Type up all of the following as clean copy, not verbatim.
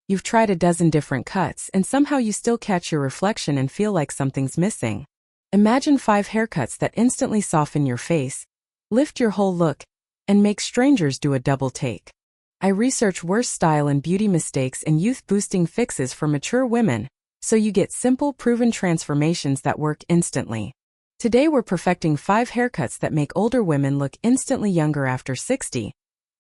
You've tried a dozen different cuts and somehow you still catch your reflection and feel like something's missing. Imagine 5 haircuts that instantly soften your face, lift your whole look, and make strangers do a double take. I research worst style and beauty mistakes and youth-boosting fixes for mature women, so you get simple, proven transformations that work instantly. Today we're perfecting 5 haircuts that make older women look instantly younger after 60.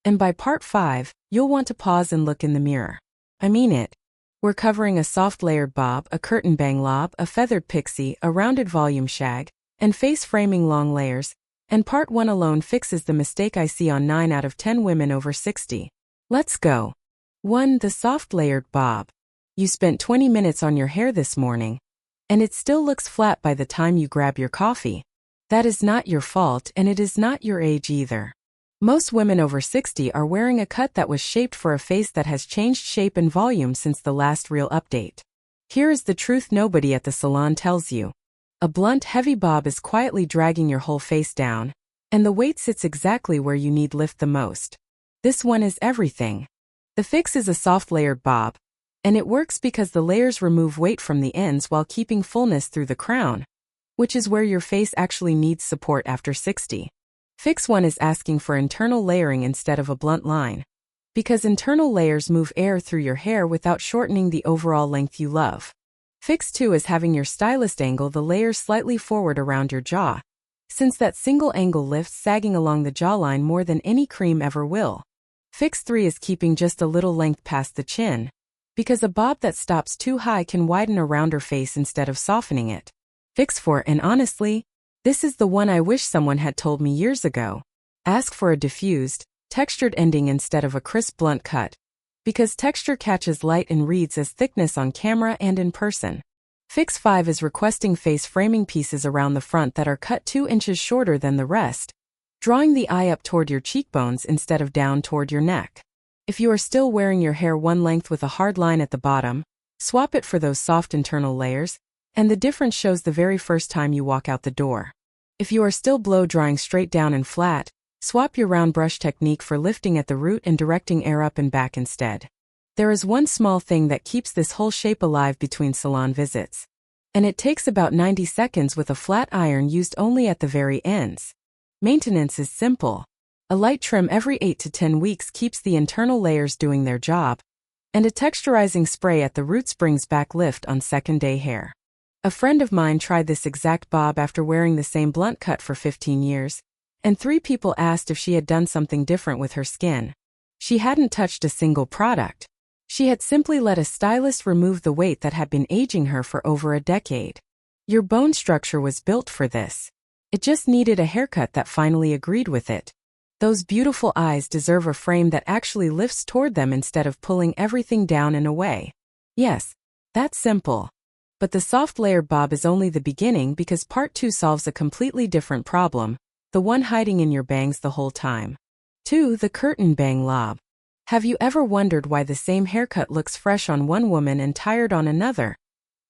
And by part 5, you'll want to pause and look in the mirror. I mean it. We're covering a soft layered bob, a curtain bang lob, a feathered pixie, a rounded volume shag, and face framing long layers, and part 1 alone fixes the mistake I see on 9 out of 10 women over 60. Let's go. 1. The soft layered bob. You spent 20 minutes on your hair this morning, and it still looks flat by the time you grab your coffee. That is not your fault, and it is not your age either. Most women over 60 are wearing a cut that was shaped for a face that has changed shape and volume since the last real update. Here is the truth nobody at the salon tells you. A blunt, heavy bob is quietly dragging your whole face down, and the weight sits exactly where you need lift the most. This one is everything. The fix is a soft layered bob, and it works because the layers remove weight from the ends while keeping fullness through the crown, which is where your face actually needs support after 60. Fix 1 is asking for internal layering instead of a blunt line, because internal layers move air through your hair without shortening the overall length you love. Fix 2 is having your stylist angle the layers slightly forward around your jaw, since that single angle lifts sagging along the jawline more than any cream ever will. Fix 3 is keeping just a little length past the chin, because a bob that stops too high can widen a rounder face instead of softening it. Fix 4, and honestly, this is the one I wish someone had told me years ago. Ask for a diffused, textured ending instead of a crisp blunt cut, because texture catches light and reads as thickness on camera and in person. Fix 5 is requesting face framing pieces around the front that are cut 2 inches shorter than the rest, drawing the eye up toward your cheekbones instead of down toward your neck. If you are still wearing your hair one length with a hard line at the bottom, swap it for those soft internal layers, and the difference shows the very first time you walk out the door. If you are still blow drying straight down and flat, swap your round brush technique for lifting at the root and directing air up and back instead. There is one small thing that keeps this whole shape alive between salon visits, and it takes about 90 seconds with a flat iron used only at the very ends. Maintenance is simple. A light trim every 8 to 10 weeks keeps the internal layers doing their job, and a texturizing spray at the roots brings back lift on second-day hair. A friend of mine tried this exact bob after wearing the same blunt cut for 15 years, and 3 people asked if she had done something different with her skin. She hadn't touched a single product. She had simply let a stylist remove the weight that had been aging her for over a decade. Your bone structure was built for this. It just needed a haircut that finally agreed with it. Those beautiful eyes deserve a frame that actually lifts toward them instead of pulling everything down and away. Yes, that's simple. But the soft layered bob is only the beginning because part 2 solves a completely different problem, the one hiding in your bangs the whole time. 2. The curtain bang lob. Have you ever wondered why the same haircut looks fresh on one woman and tired on another?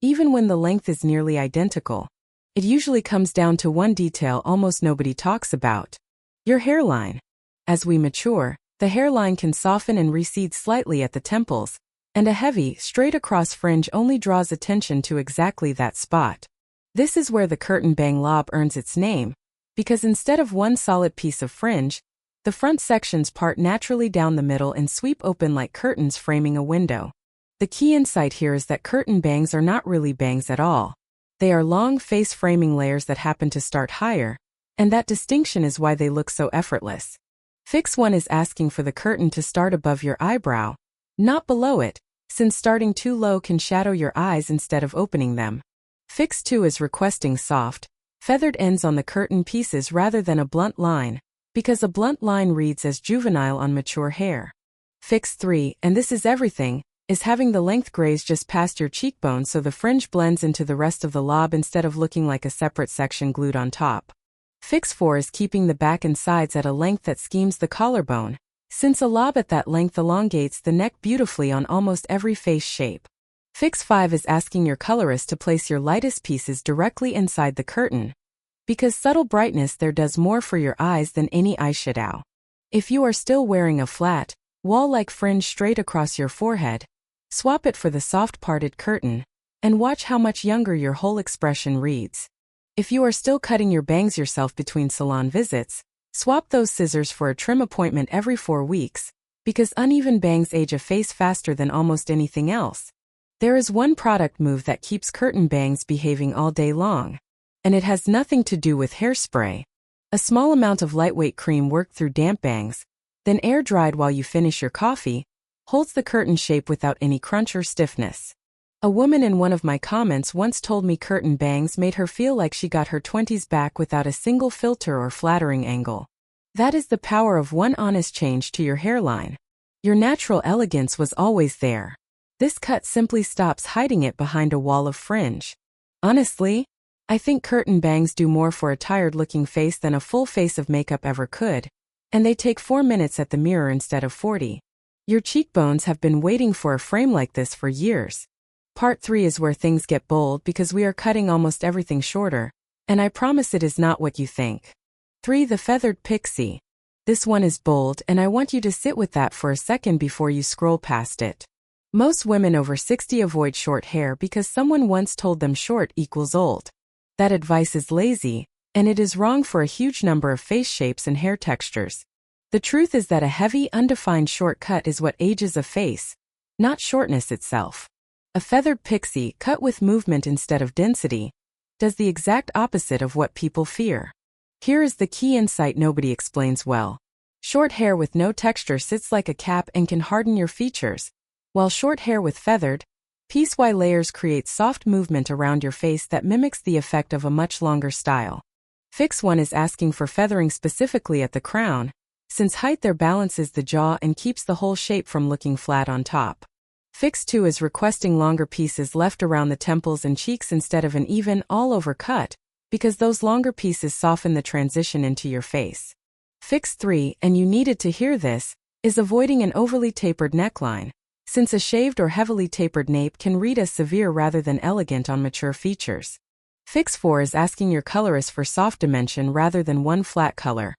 Even when the length is nearly identical, it usually comes down to one detail almost nobody talks about: your hairline. As we mature, the hairline can soften and recede slightly at the temples, and a heavy, straight-across fringe only draws attention to exactly that spot. This is where the curtain bang lob earns its name, because instead of one solid piece of fringe, the front sections part naturally down the middle and sweep open like curtains framing a window. The key insight here is that curtain bangs are not really bangs at all. They are long face framing layers that happen to start higher, and that distinction is why they look so effortless. Fix 1 is asking for the curtain to start above your eyebrow, not below it, since starting too low can shadow your eyes instead of opening them. Fix 2 is requesting soft, feathered ends on the curtain pieces rather than a blunt line, because a blunt line reads as juvenile on mature hair. Fix 3, and this is everything, is having the length graze just past your cheekbone so the fringe blends into the rest of the lob instead of looking like a separate section glued on top. Fix 4 is keeping the back and sides at a length that schemes the collarbone, since a lob at that length elongates the neck beautifully on almost every face shape. Fix 5 is asking your colorist to place your lightest pieces directly inside the curtain, because subtle brightness there does more for your eyes than any eyeshadow. If you are still wearing a flat, wall-like fringe straight across your forehead, Swap it for the soft parted curtain, and watch how much younger your whole expression reads. If you are still cutting your bangs yourself between salon visits, swap those scissors for a trim appointment every 4 weeks, because uneven bangs age a face faster than almost anything else. There is one product move that keeps curtain bangs behaving all day long, and it has nothing to do with hairspray. A small amount of lightweight cream worked through damp bangs, then air-dried while you finish your coffee, holds the curtain shape without any crunch or stiffness. A woman in one of my comments once told me curtain bangs made her feel like she got her 20s back without a single filter or flattering angle. That is the power of one honest change to your hairline. Your natural elegance was always there. This cut simply stops hiding it behind a wall of fringe. Honestly, I think curtain bangs do more for a tired-looking face than a full face of makeup ever could, and they take 4 minutes at the mirror instead of 40. Your cheekbones have been waiting for a frame like this for years. Part 3 is where things get bold because we are cutting almost everything shorter, and I promise it is not what you think. 3. The Feathered Pixie. This one is bold, and I want you to sit with that for a second before you scroll past it. Most women over 60 avoid short hair because someone once told them short equals old. That advice is lazy, and it is wrong for a huge number of face shapes and hair textures. The truth is that a heavy, undefined short cut is what ages a face, not shortness itself. A feathered pixie, cut with movement instead of density, does the exact opposite of what people fear. Here is the key insight nobody explains well. Short hair with no texture sits like a cap and can harden your features, while short hair with feathered, piecewise layers create soft movement around your face that mimics the effect of a much longer style. Fix 1 is asking for feathering specifically at the crown, since height there balances the jaw and keeps the whole shape from looking flat on top. Fix 2 is requesting longer pieces left around the temples and cheeks instead of an even, all-over cut, because those longer pieces soften the transition into your face. Fix 3, and you needed to hear this, is avoiding an overly tapered neckline, since a shaved or heavily tapered nape can read as severe rather than elegant on mature features. Fix 4 is asking your colorist for soft dimension rather than one flat color,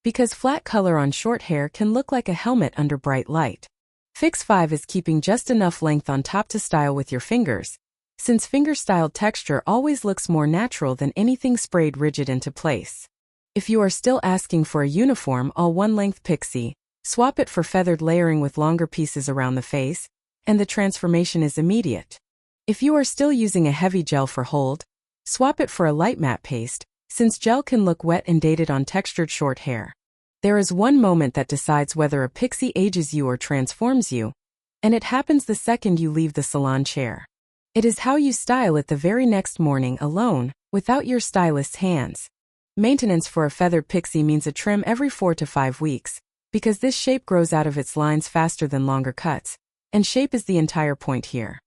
because flat color on short hair can look like a helmet under bright light. Fix 5 is keeping just enough length on top to style with your fingers, since finger-styled texture always looks more natural than anything sprayed rigid into place. If you are still asking for a uniform all-one-length pixie, swap it for feathered layering with longer pieces around the face, and the transformation is immediate. If you are still using a heavy gel for hold, swap it for a light matte paste, since gel can look wet and dated on textured short hair. There is one moment that decides whether a pixie ages you or transforms you, and it happens the second you leave the salon chair. It is how you style it the very next morning alone, without your stylist's hands. Maintenance for a feathered pixie means a trim every 4 to 5 weeks, because this shape grows out of its lines faster than longer cuts, and shape is the entire point here.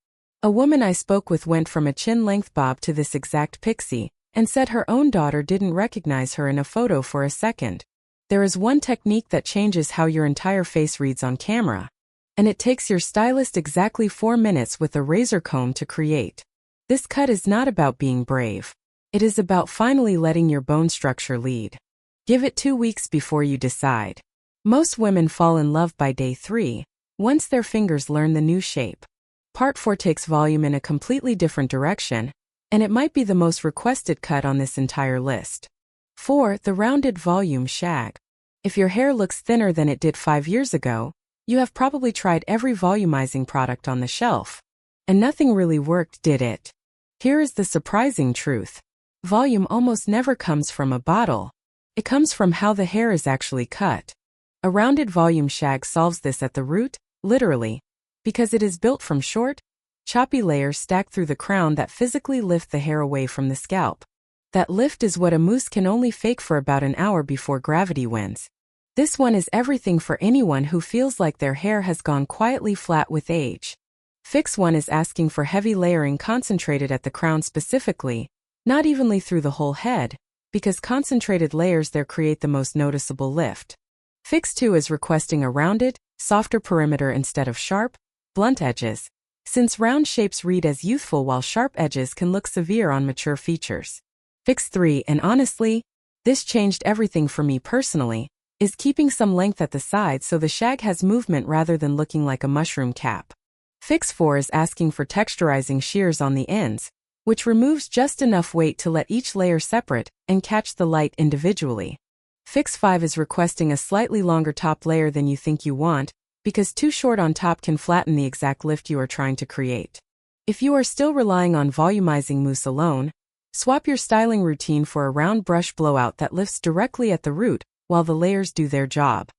A woman I spoke with went from a chin-length bob to this exact pixie, and said her own daughter didn't recognize her in a photo for a second. There is one technique that changes how your entire face reads on camera, and it takes your stylist exactly 4 minutes with a razor comb to create. This cut is not about being brave. It is about finally letting your bone structure lead. Give it 2 weeks before you decide. Most women fall in love by day 3, once their fingers learn the new shape. Part 4 takes volume in a completely different direction, and it might be the most requested cut on this entire list. 4. The rounded volume shag. If your hair looks thinner than it did 5 years ago, you have probably tried every volumizing product on the shelf, and nothing really worked, did it? Here is the surprising truth. Volume almost never comes from a bottle. It comes from how the hair is actually cut. A rounded volume shag solves this at the root, literally, because it is built from short, choppy layers stacked through the crown that physically lift the hair away from the scalp. That lift is what a mousse can only fake for about an hour before gravity wins. This one is everything for anyone who feels like their hair has gone quietly flat with age. Fix 1 is asking for heavy layering concentrated at the crown specifically, not evenly through the whole head, because concentrated layers there create the most noticeable lift. Fix 2 is requesting a rounded, softer perimeter instead of sharp, blunt edges, since round shapes read as youthful while sharp edges can look severe on mature features. Fix 3, and honestly, this changed everything for me personally, is keeping some length at the side so the shag has movement rather than looking like a mushroom cap. Fix 4 is asking for texturizing shears on the ends, which removes just enough weight to let each layer separate and catch the light individually. Fix 5 is requesting a slightly longer top layer than you think you want, because too short on top can flatten the exact lift you are trying to create. If you are still relying on volumizing mousse alone, swap your styling routine for a round brush blowout that lifts directly at the root while the layers do their job.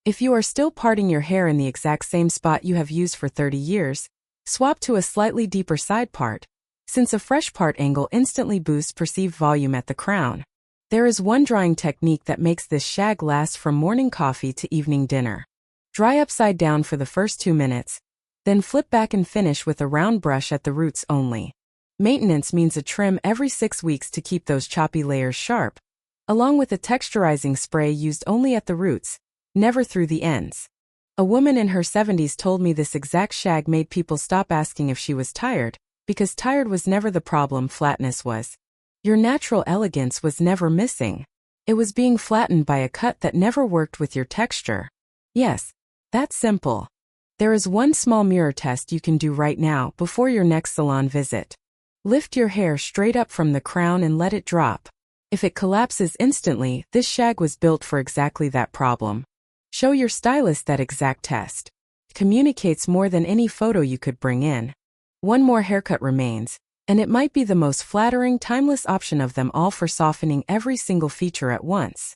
If you are still parting your hair in the exact same spot you have used for 30 years, swap to a slightly deeper side part, since a fresh part angle instantly boosts perceived volume at the crown. There is one drying technique that makes this shag last from morning coffee to evening dinner. Dry upside down for the first 2 minutes, then flip back and finish with a round brush at the roots only. Maintenance means a trim every 6 weeks to keep those choppy layers sharp, along with a texturizing spray used only at the roots, never through the ends. A woman in her 70s told me this exact shag made people stop asking if she was tired, because tired was never the problem, flatness was. Your natural elegance was never missing. It was being flattened by a cut that never worked with your texture. Yes, that's simple. There is one small mirror test you can do right now before your next salon visit. Lift your hair straight up from the crown and let it drop. If it collapses instantly, this shag was built for exactly that problem. Show your stylist that exact test. It communicates more than any photo you could bring in. One more haircut remains, and it might be the most flattering, timeless option of them all for softening every single feature at once.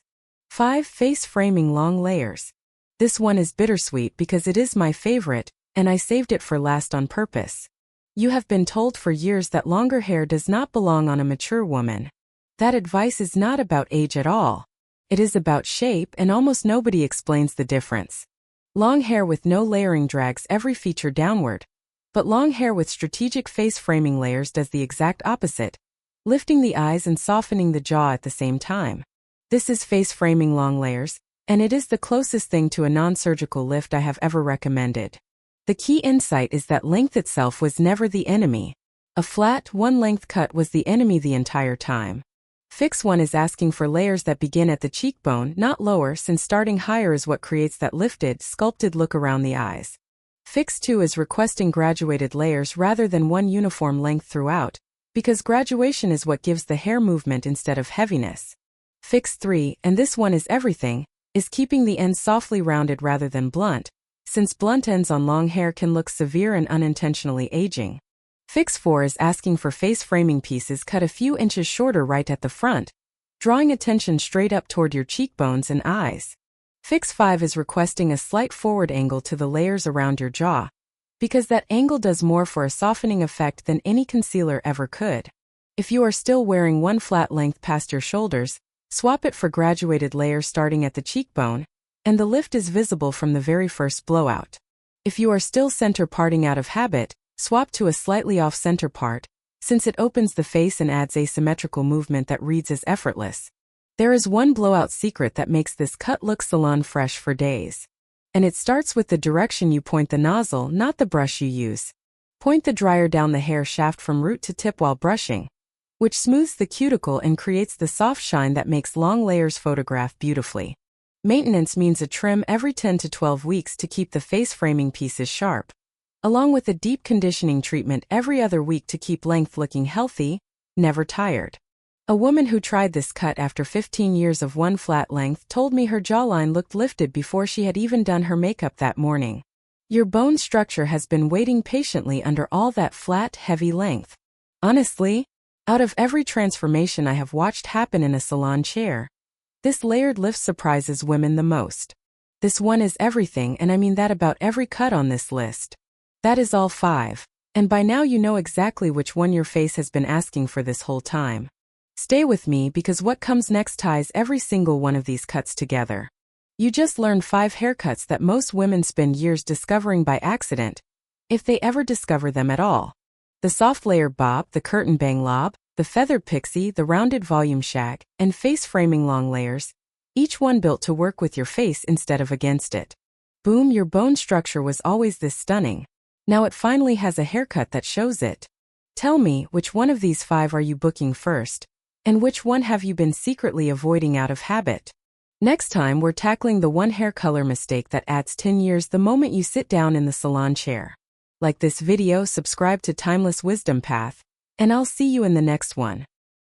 5 Face framing long layers. This one is bittersweet because it is my favorite, and I saved it for last on purpose. You have been told for years that longer hair does not belong on a mature woman. That advice is not about age at all. It is about shape, and almost nobody explains the difference. Long hair with no layering drags every feature downward, but long hair with strategic face framing layers does the exact opposite, lifting the eyes and softening the jaw at the same time. This is face framing long layers, and it is the closest thing to a non-surgical lift I have ever recommended. The key insight is that length itself was never the enemy. A flat, one-length cut was the enemy the entire time. Fix 1 is asking for layers that begin at the cheekbone, not lower, since starting higher is what creates that lifted, sculpted look around the eyes. Fix 2 is requesting graduated layers rather than one uniform length throughout, because graduation is what gives the hair movement instead of heaviness. Fix 3, and this one is everything, is keeping the ends softly rounded rather than blunt, since blunt ends on long hair can look severe and unintentionally aging. Fix 4 is asking for face framing pieces cut a few inches shorter right at the front, drawing attention straight up toward your cheekbones and eyes. Fix 5 is requesting a slight forward angle to the layers around your jaw, because that angle does more for a softening effect than any concealer ever could. If you are still wearing one flat length past your shoulders, swap it for graduated layers starting at the cheekbone, and the lift is visible from the very first blowout. If you are still center parting out of habit, swap to a slightly off-center part, since it opens the face and adds asymmetrical movement that reads as effortless. There is one blowout secret that makes this cut look salon fresh for days. And it starts with the direction you point the nozzle, not the brush you use. Point the dryer down the hair shaft from root to tip while brushing, which smooths the cuticle and creates the soft shine that makes long layers photograph beautifully. Maintenance means a trim every 10 to 12 weeks to keep the face framing pieces sharp, along with a deep conditioning treatment every other week to keep length looking healthy, never tired. A woman who tried this cut after 15 years of one flat length told me her jawline looked lifted before she had even done her makeup that morning. Your bone structure has been waiting patiently under all that flat, heavy length. Honestly, out of every transformation I have watched happen in a salon chair, this layered lift surprises women the most. This one is everything, and I mean that about every cut on this list. That is all 5. And by now you know exactly which one your face has been asking for this whole time. Stay with me because what comes next ties every single one of these cuts together. You just learned 5 haircuts that most women spend years discovering by accident, if they ever discover them at all. The soft layer bob, the curtain bang lob, the feathered pixie, the rounded volume shag, and face framing long layers, each one built to work with your face instead of against it. Boom, your bone structure was always this stunning. Now it finally has a haircut that shows it. Tell me, which one of these 5 are you booking first? And which one have you been secretly avoiding out of habit? Next time we're tackling the one hair color mistake that adds 10 years the moment you sit down in the salon chair. Like this video, subscribe to Timeless Wisdom Path, and I'll see you in the next one.